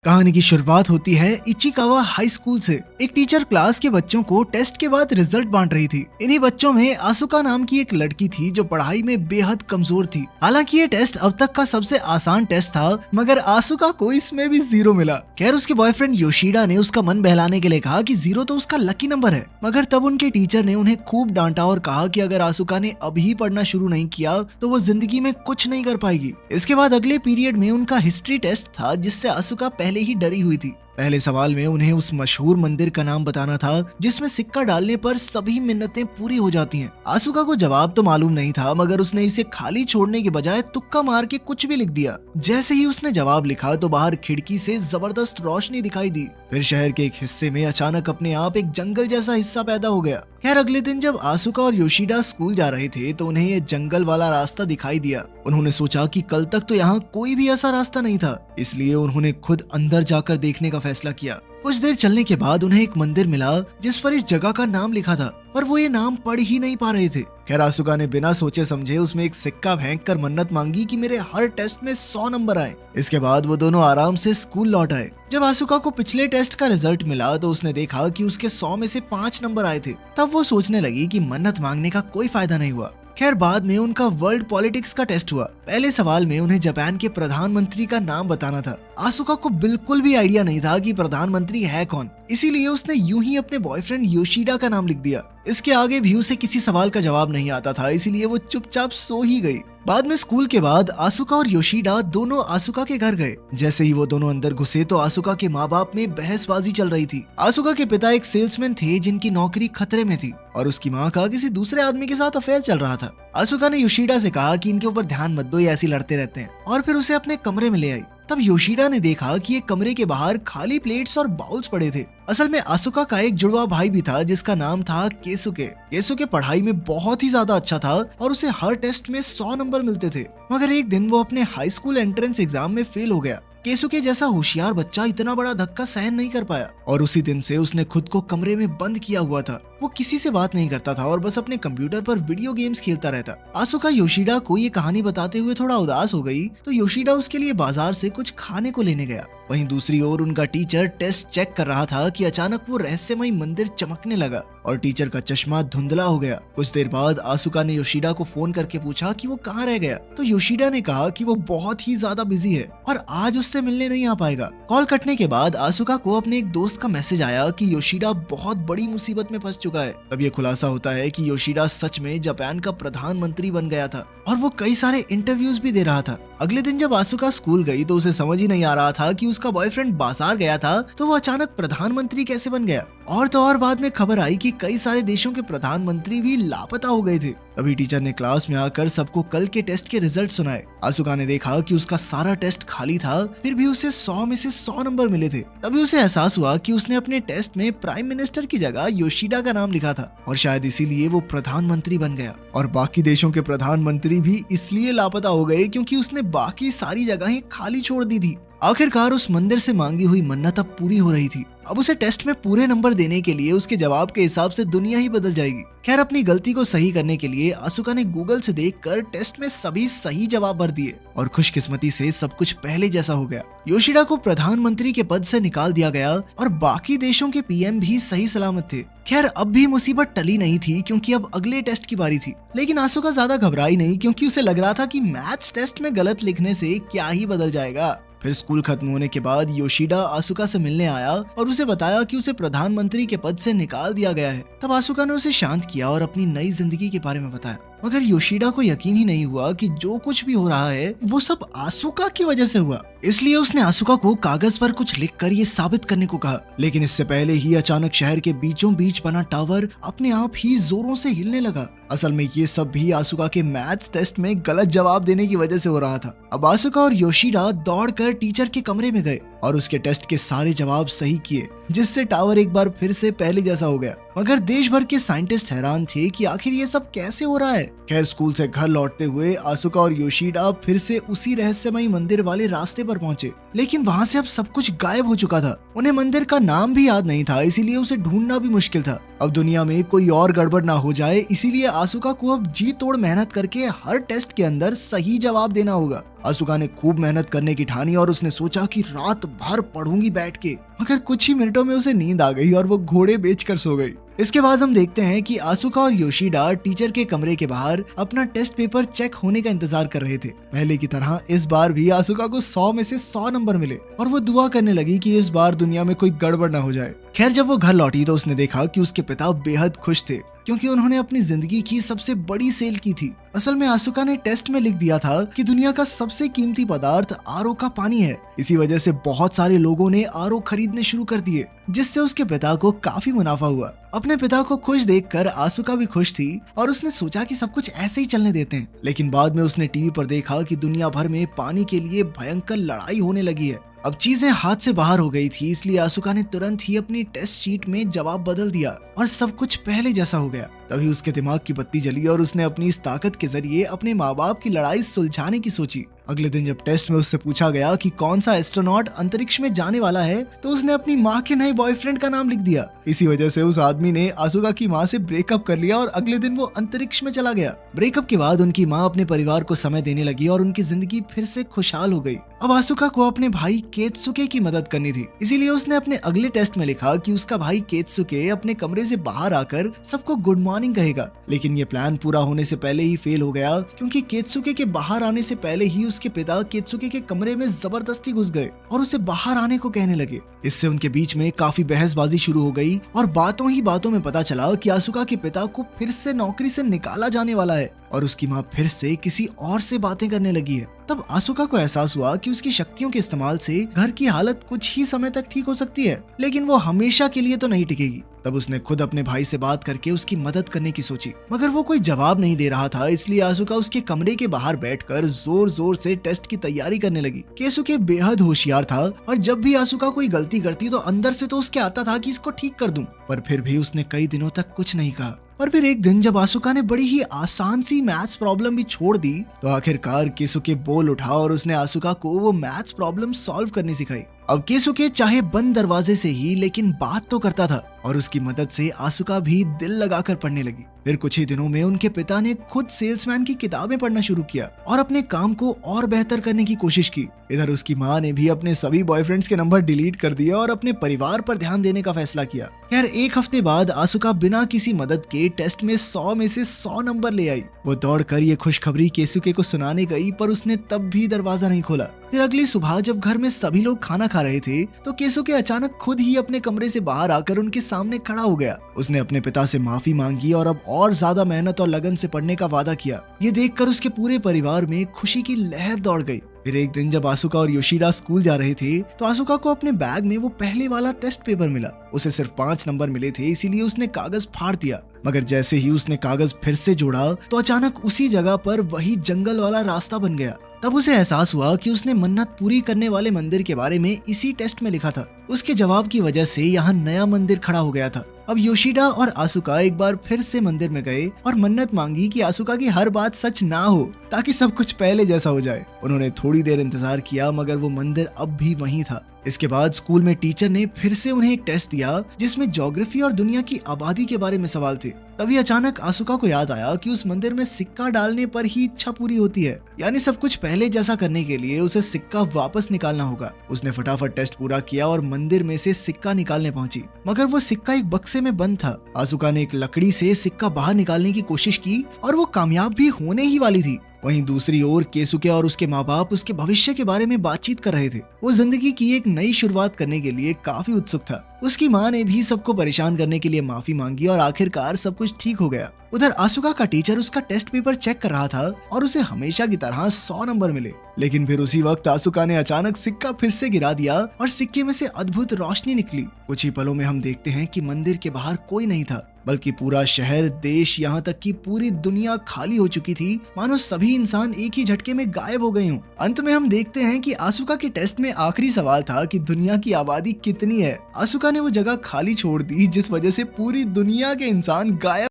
कहानी की शुरुआत होती है इचिकावा हाई स्कूल से। एक टीचर क्लास के बच्चों को टेस्ट के बाद रिजल्ट बांट रही थी। इन्हीं बच्चों में आसुका नाम की एक लड़की थी जो पढ़ाई में बेहद कमजोर थी। हालांकि ये टेस्ट अब तक का सबसे आसान टेस्ट था, मगर आसुका को इसमें भी 0 मिला। खैर, उसके बॉयफ्रेंड योशिडा ने उसका मन बहलाने के लिए कहा कि 0 तो उसका लकी नंबर है। मगर तब उनके टीचर ने उन्हें खूब डांटा और कहा कि अगर आसुका ने अभी पढ़ना शुरू नहीं किया तो वो जिंदगी में कुछ नहीं कर पाएगी। इसके बाद अगले पीरियड में उनका हिस्ट्री टेस्ट था, जिससे आसुका पहले ही डरी हुई थी। पहले सवाल में उन्हें उस मशहूर मंदिर का नाम बताना था जिसमें सिक्का डालने पर सभी मिन्नतें पूरी हो जाती हैं। आसुका को जवाब तो मालूम नहीं था, मगर उसने इसे खाली छोड़ने के बजाय तुक्का मार के कुछ भी लिख दिया। जैसे ही उसने जवाब लिखा तो बाहर खिड़की से जबरदस्त रोशनी दिखाई दी। फिर शहर के एक हिस्से में अचानक अपने आप एक जंगल जैसा हिस्सा पैदा हो गया। खैर, अगले दिन जब आसुका और योशिडा स्कूल जा रहे थे तो उन्हें ये जंगल वाला रास्ता दिखाई दिया। उन्होंने सोचा कि कल तक तो यहाँ कोई भी ऐसा रास्ता नहीं था, इसलिए उन्होंने खुद अंदर जाकर देखने का फैसला किया। कुछ देर चलने के बाद उन्हें एक मंदिर मिला जिस पर इस जगह का नाम लिखा था, पर वो ये नाम पढ़ ही नहीं पा रहे थे। खैर, आसुका ने बिना सोचे समझे उसमें एक सिक्का फेंक कर मन्नत मांगी कि मेरे हर टेस्ट में 100 नंबर आए। इसके बाद वो दोनों आराम से स्कूल लौट आए। जब आसुका को पिछले टेस्ट का रिजल्ट मिला तो उसने देखा कि उसके 100 में से 5 नंबर आए थे। तब वो सोचने लगी कि मन्नत मांगने का कोई फायदा नहीं हुआ। खैर, बाद में उनका वर्ल्ड पॉलिटिक्स का टेस्ट हुआ। पहले सवाल में उन्हें जापान के प्रधानमंत्री का नाम बताना था। आसुका को बिल्कुल भी आइडिया नहीं था कि प्रधानमंत्री है कौन, इसीलिए उसने यूं ही अपने बॉयफ्रेंड योशिडा का नाम लिख दिया। इसके आगे भी उसे किसी सवाल का जवाब नहीं आता था, इसीलिए वो चुपचाप सो ही गई। बाद में स्कूल के बाद आसुका और योशिडा दोनों आसुका के घर गए। जैसे ही वो दोनों अंदर घुसे तो आसुका के माँ बाप में बहसबाजी चल रही थी। आसुका के पिता एक सेल्समैन थे जिनकी नौकरी खतरे में थी और उसकी माँ का किसी दूसरे आदमी के साथ अफेयर चल रहा था। आसुका ने योशिडा से कहा कि इनके ऊपर ध्यान मत दो, ये ऐसे लड़ते रहते हैं, और फिर उसे अपने कमरे में ले आई। तब योशिडा ने देखा कि एक कमरे के बाहर खाली प्लेट्स और बाउल्स पड़े थे। असल में आसुका का एक जुड़वा भाई भी था जिसका नाम था केसुके। केसुके पढ़ाई में बहुत ही ज्यादा अच्छा था और उसे हर टेस्ट में 100 नंबर मिलते थे। मगर एक दिन वो अपने हाई स्कूल एंट्रेंस एग्जाम में फेल हो गया। केसुके जैसा होशियार बच्चा इतना बड़ा धक्का सहन नहीं कर पाया और उसी दिन से उसने खुद को कमरे में बंद किया हुआ था। वो किसी से बात नहीं करता था और बस अपने कंप्यूटर पर वीडियो गेम्स खेलता रहता। आसुका योशिडा को ये कहानी बताते हुए थोड़ा उदास हो गई तो योशिडा उसके लिए बाजार से कुछ खाने को लेने गया। वहीं दूसरी ओर उनका टीचर टेस्ट चेक कर रहा था कि अचानक वो रहस्यमय मंदिर चमकने लगा और टीचर का चश्मा धुंधला हो गया। कुछ देर बाद आसुका ने योशिडा को फोन करके पूछा कि वो कहाँ रह गया, तो योशिडा ने कहा कि वो बहुत ही ज्यादा बिजी है और आज उससे मिलने नहीं आ पाएगा। कॉल कटने के बाद आसुका को अपने एक दोस्त का मैसेज आया कि योशिडा बहुत बड़ी मुसीबत में फंस चुका है। तब ये खुलासा होता है कि योशिडा सच में जापान का प्रधानमंत्री बन गया था और वो कई सारे इंटरव्यूज भी दे रहा था। अगले दिन जब आसुका स्कूल गई तो उसे समझ ही नहीं आ रहा था कि उसका बॉयफ्रेंड बाजार गया था तो वो अचानक प्रधानमंत्री कैसे बन गया। और तो और बाद में खबर आई कि कई सारे देशों के प्रधानमंत्री भी लापता हो गए थे। तभी टीचर ने क्लास में आकर सबको कल के टेस्ट के रिजल्ट सुनाए। आसुका ने देखा कि उसका सारा टेस्ट खाली था, फिर भी उसे 100 में से 100 नंबर मिले थे। तभी उसे एहसास हुआ कि उसने अपने टेस्ट में प्राइम मिनिस्टर की जगह योशिडा का नाम लिखा था और शायद इसीलिए वो प्रधानमंत्री बन गया। और बाकी देशों के प्रधानमंत्री भी इसलिए लापता हो गए क्योंकि उसने बाकी सारी जगहें खाली छोड़ दी थी। आखिरकार उस मंदिर से मांगी हुई मन्नत अब पूरी हो रही थी। अब उसे टेस्ट में पूरे नंबर देने के लिए उसके जवाब के हिसाब से दुनिया ही बदल जाएगी। खैर, अपनी गलती को सही करने के लिए आसुका ने गूगल से देखकर टेस्ट में सभी सही जवाब भर दिए और खुशकिस्मती से सब कुछ पहले जैसा हो गया। योशिडा को प्रधानमंत्री के पद से निकाल दिया गया और बाकी देशों के पीएम भी सही सलामत थे। खैर, अब भी मुसीबत टली नहीं थी क्योंकि अब अगले टेस्ट की बारी थी। लेकिन आसुका ज्यादा घबराई नहीं क्योंकि उसे लग रहा था कि मैथ्स टेस्ट में गलत लिखने से क्या ही बदल जाएगा। फिर स्कूल खत्म होने के बाद योशिडा आसुका से मिलने आया और उसे बताया कि उसे प्रधानमंत्री के पद से निकाल दिया गया है। तब आसुका ने उसे शांत किया और अपनी नई जिंदगी के बारे में बताया। मगर योशिडा को यकीन ही नहीं हुआ कि जो कुछ भी हो रहा है वो सब आसुका की वजह से हुआ। इसलिए उसने आसुका को कागज पर कुछ लिखकर ये साबित करने को कहा। लेकिन इससे पहले ही अचानक शहर के बीचों बीच बना टावर अपने आप ही जोरों से हिलने लगा। असल में ये सब भी आसुका के मैथ्स टेस्ट में गलत जवाब देने की वजह से हो रहा था। अब आसुका और योशिडा दौड़कर टीचर के कमरे में गए और उसके टेस्ट के सारे जवाब सही किए, जिससे टावर एक बार फिर से पहले जैसा हो गया। मगर देश भर के साइंटिस्ट हैरान थे कि आखिर ये सब कैसे हो रहा है। खैर, स्कूल से घर लौटते हुए आसुका और योशिडा फिर से उसी रहस्यमयी मंदिर वाले रास्ते पर पहुंचे, लेकिन वहां से अब सब कुछ गायब हो चुका था। उन्हें मंदिर का नाम भी याद नहीं था, इसीलिए उसे ढूंढना भी मुश्किल था। अब दुनिया में कोई और गड़बड़ ना हो जाए, इसीलिए आसुका को अब जी तोड़ मेहनत करके हर टेस्ट के अंदर सही जवाब देना होगा। आसुका ने खूब मेहनत करने की ठानी और उसने सोचा कि रात भर पढ़ूंगी बैठ के, मगर कुछ ही मिनटों में उसे नींद आ गई और वो घोड़े बेचकर सो गई। इसके बाद हम देखते हैं कि आसुका और योशिडा टीचर के कमरे के बाहर अपना टेस्ट पेपर चेक होने का इंतजार कर रहे थे। पहले की तरह इस बार भी आसुका को 100 में से 100 नंबर मिले और वो दुआ करने लगी कि इस बार दुनिया में कोई गड़बड़ ना हो जाए। खैर, जब वो घर लौटी तो उसने देखा कि उसके पिता बेहद खुश थे, क्योंकि उन्होंने अपनी जिंदगी की सबसे बड़ी सेल की थी। असल में आसुका ने टेस्ट में लिख दिया था कि दुनिया का सबसे कीमती पदार्थ आरओ का पानी है। इसी वजह से बहुत सारे लोगों ने आरओ खरीदने शुरू कर दिए, जिससे उसके पिता को काफी मुनाफा हुआ। अपने पिता को खुश देखकर आसुका भी खुश थी और उसने सोचा कि सब कुछ ऐसे ही चलने देते हैं। लेकिन बाद में उसने टीवी पर देखा कि दुनिया भर में पानी के लिए भयंकर लड़ाई होने लगी है। अब चीजें हाथ से बाहर हो गई थी, इसलिए आसुका ने तुरंत ही अपनी टेस्ट शीट में जवाब बदल दिया और सब कुछ पहले जैसा हो गया। तभी उसके दिमाग की बत्ती जली और उसने अपनी इस ताकत के जरिए अपने माँ बाप की लड़ाई सुलझाने की सोची। अगले दिन जब टेस्ट में उससे पूछा गया कि कौन सा एस्ट्रोनॉट अंतरिक्ष में जाने वाला है, तो उसने अपनी माँ के नए बॉयफ्रेंड का नाम लिख दिया। इसी वजह से उस आदमी ने आसुका की माँ से ब्रेकअप कर लिया और अगले दिन वो अंतरिक्ष में चला गया। ब्रेकअप के बाद उनकी माँ अपने परिवार को समय देने लगी और उनकी जिंदगी फिर से खुशहाल हो गई। अब आसुका को अपने भाई केत्सुके की मदद करनी थी, इसीलिए उसने अपने अगले टेस्ट में लिखा कि उसका भाई केत्सुके अपने कमरे से बाहर आकर सबको गुड मॉर्निंग कहेगा। लेकिन ये प्लान पूरा होने से पहले ही फेल हो गया, क्योंकि केत्सुके के बाहर आने से पहले ही उसके पिता केत्सुके के कमरे में जबरदस्ती घुस गए और उसे बाहर आने को कहने लगे। इससे उनके बीच में काफी बहसबाजी शुरू हो गई और बातों ही बातों में पता चला कि आसुका के पिता को फिर से नौकरी से निकाला जाने वाला है और उसकी माँ फिर से किसी और से बातें करने लगी है। तब आसुका को एहसास हुआ कि उसकी शक्तियों के इस्तेमाल से घर की हालत कुछ ही समय तक ठीक हो सकती है, लेकिन वो हमेशा के लिए तो नहीं टिकेगी। तब उसने खुद अपने भाई से बात करके उसकी मदद करने की सोची, मगर वो कोई जवाब नहीं दे रहा था। इसलिए आसुका उसके कमरे के बाहर बैठकर जोर जोर से टेस्ट की तैयारी करने लगी। केसुके बेहद होशियार था और जब भी आसुका कोई गलती करती तो अंदर से तो उसके आता था कि इसको ठीक कर दूं, पर फिर भी उसने कई दिनों तक कुछ नहीं कहा। और फिर एक दिन जब आसुका ने बड़ी ही आसान सी मैथ्स प्रॉब्लम भी छोड़ दी, तो आखिरकार केसुके बोल उठा और उसने आसुका को वो मैथ्स प्रॉब्लम सॉल्व करनी सिखाई। अब केसुके चाहे बंद दरवाजे से ही लेकिन बात तो करता था और उसकी मदद से आसुका भी दिल लगाकर पढ़ने लगी। फिर कुछ ही दिनों में उनके पिता ने खुद सेल्समैन की किताबें पढ़ना शुरू किया और अपने काम को और बेहतर करने की कोशिश की। इधर उसकी माँ ने भी अपने सभी बॉयफ्रेंड्स के नंबर डिलीट कर दिए और अपने परिवार पर ध्यान देने का फैसला किया। खैर, एक हफ्ते बाद आसुका बिना किसी मदद के टेस्ट में 100 में से 100 नंबर ले आई। वो दौड़कर ये खुशखबरी केसुके को सुनाने गई, पर उसने तब भी दरवाजा नहीं खोला। फिर अगली सुबह जब घर में सभी लोग खाना खा रहे थे, तो केसुके अचानक खुद ही अपने कमरे से बाहर आकर उनके सामने खड़ा हो गया। उसने अपने पिता से माफी मांगी और अब और ज्यादा मेहनत और लगन से पढ़ने का वादा किया। ये देखकर उसके पूरे परिवार में खुशी की लहर दौड़ गई। फिर एक दिन जब आसुका और योशिडा स्कूल जा रहे थे, तो आसुका को अपने बैग में वो पहले वाला टेस्ट पेपर मिला। उसे सिर्फ 5 नंबर मिले थे, इसीलिए उसने कागज फाड़ दिया। मगर जैसे ही उसने कागज फिर से जोड़ा, तो अचानक उसी जगह पर वही जंगल वाला रास्ता बन गया। तब उसे एहसास हुआ कि उसने मन्नत पूरी करने वाले मंदिर के बारे में इसी टेस्ट में लिखा था। उसके जवाब की वजह से यहाँ नया मंदिर खड़ा हो गया था। अब योशिडा और आसुका एक बार फिर से मंदिर में गए और मन्नत मांगी कि आसुका की हर बात सच ना हो, ताकि सब कुछ पहले जैसा हो जाए। उन्होंने थोड़ी देर इंतजार किया, मगर वो मंदिर अब भी वहीं था। इसके बाद स्कूल में टीचर ने फिर से उन्हें एक टेस्ट दिया, जिसमें ज्योग्राफी और दुनिया की आबादी के बारे में सवाल थे। तभी अचानक आसुका को याद आया कि उस मंदिर में सिक्का डालने पर ही इच्छा पूरी होती है, यानी सब कुछ पहले जैसा करने के लिए उसे सिक्का वापस निकालना होगा। उसने फटाफट टेस्ट पूरा किया और मंदिर में से सिक्का निकालने पहुंची, मगर वो सिक्का एक बक्से में बंद था। आसुका ने एक लकड़ी से सिक्का बाहर निकालने की कोशिश की और वो कामयाब भी होने ही वाली थी। वहीं दूसरी ओर केसुके और उसके माँ बाप उसके भविष्य के बारे में बातचीत कर रहे थे। वो जिंदगी की एक नई शुरुआत करने के लिए काफी उत्सुक था। उसकी माँ ने भी सबको परेशान करने के लिए माफी मांगी और आखिरकार सब कुछ ठीक हो गया। उधर आसुका का टीचर उसका टेस्ट पेपर चेक कर रहा था और उसे हमेशा की तरह 100 नंबर मिले। लेकिन फिर उसी वक्त आसुका ने अचानक सिक्का फिर से गिरा दिया और सिक्के में से अद्भुत रोशनी निकली। कुछ ही पलों में हम देखते हैं कि मंदिर के बाहर कोई नहीं था, बल्कि पूरा शहर, देश, यहाँ तक कि पूरी दुनिया खाली हो चुकी थी, मानो सभी इंसान एक ही झटके में गायब हो गए हों। अंत में हम देखते हैं कि आसुका के टेस्ट में आखिरी सवाल था कि दुनिया की आबादी कितनी है। आसुका ने वो जगह खाली छोड़ दी, जिस वजह से पूरी दुनिया के इंसान गायब